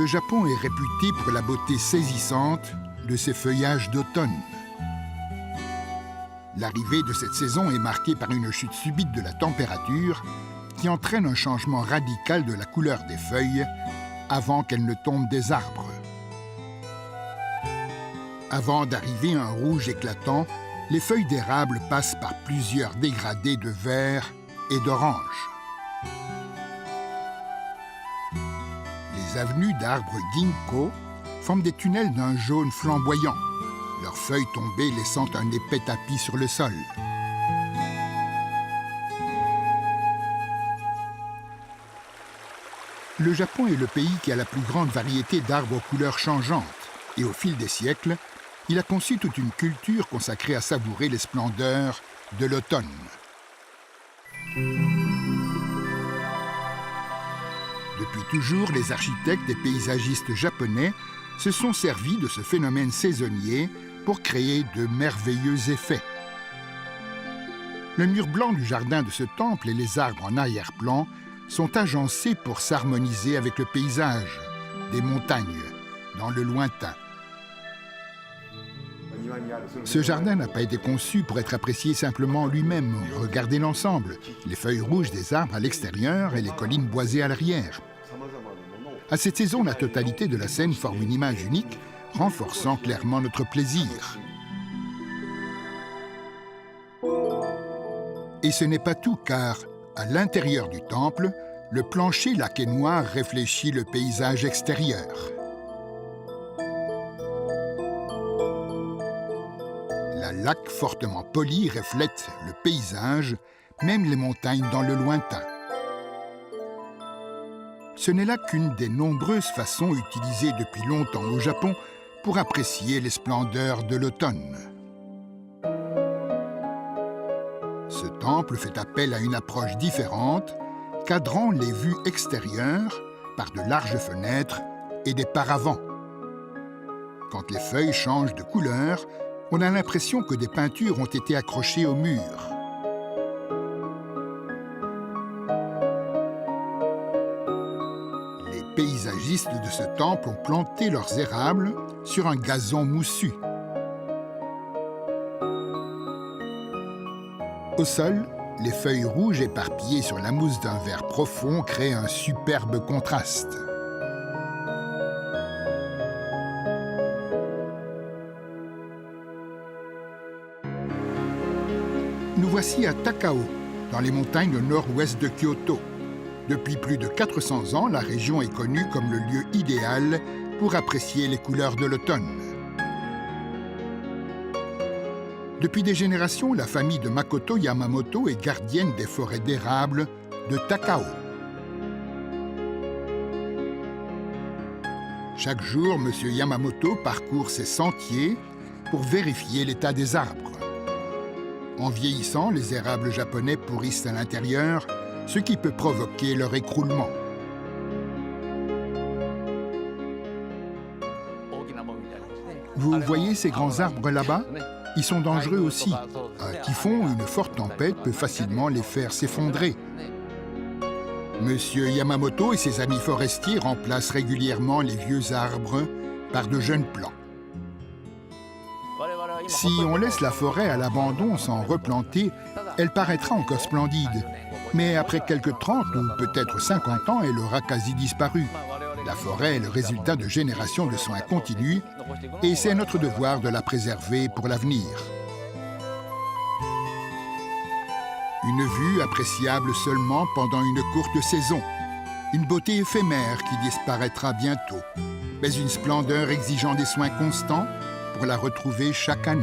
Le Japon est réputé pour la beauté saisissante de ses feuillages d'automne. L'arrivée de cette saison est marquée par une chute subite de la température qui entraîne un changement radical de la couleur des feuilles avant qu'elles ne tombent des arbres. Avant d'arriver à un rouge éclatant, les feuilles d'érable passent par plusieurs dégradés de vert et d'orange. Les avenues d'arbres ginkgo forment des tunnels d'un jaune flamboyant, leurs feuilles tombées laissant un épais tapis sur le sol. Le Japon est le pays qui a la plus grande variété d'arbres aux couleurs changeantes, et au fil des siècles, il a conçu toute une culture consacrée à savourer les splendeurs de l'automne. Depuis toujours, les architectes et paysagistes japonais se sont servis de ce phénomène saisonnier pour créer de merveilleux effets. Le mur blanc du jardin de ce temple et les arbres en arrière-plan sont agencés pour s'harmoniser avec le paysage, des montagnes, dans le lointain. Ce jardin n'a pas été conçu pour être apprécié simplement lui-même. Regardez l'ensemble, les feuilles rouges des arbres à l'extérieur et les collines boisées à l'arrière. À cette saison, la totalité de la scène forme une image unique, renforçant clairement notre plaisir. Et ce n'est pas tout, car à l'intérieur du temple, le plancher laqué noir réfléchit le paysage extérieur. La laque fortement polie reflète le paysage, même les montagnes dans le lointain. Ce n'est là qu'une des nombreuses façons utilisées depuis longtemps au Japon pour apprécier les splendeurs de l'automne. Ce temple fait appel à une approche différente, cadrant les vues extérieures par de larges fenêtres et des paravents. Quand les feuilles changent de couleur, on a l'impression que des peintures ont été accrochées au mur. Les paysagistes de ce temple ont planté leurs érables sur un gazon moussu. Au sol, les feuilles rouges éparpillées sur la mousse d'un vert profond créent un superbe contraste. Nous voici à Takao, dans les montagnes au nord-ouest de Kyoto. Depuis plus de 400 ans, la région est connue comme le lieu idéal pour apprécier les couleurs de l'automne. Depuis des générations, la famille de Makoto Yamamoto est gardienne des forêts d'érable de Takao. Chaque jour, M. Yamamoto parcourt ces sentiers pour vérifier l'état des arbres. En vieillissant, les érables japonais pourrissent à l'intérieur, ce qui peut provoquer leur écroulement. Vous voyez ces grands arbres là-bas? Ils sont dangereux aussi. Un typhon ou une forte tempête peut facilement les faire s'effondrer. Monsieur Yamamoto et ses amis forestiers remplacent régulièrement les vieux arbres par de jeunes plants. Si on laisse la forêt à l'abandon sans replanter, elle paraîtra encore splendide. Mais après quelques 30 ou peut-être 50 ans, elle aura quasi disparu. La forêt est le résultat de générations de soins continus et c'est notre devoir de la préserver pour l'avenir. Une vue appréciable seulement pendant une courte saison. Une beauté éphémère qui disparaîtra bientôt, mais une splendeur exigeant des soins constants pour la retrouver chaque année.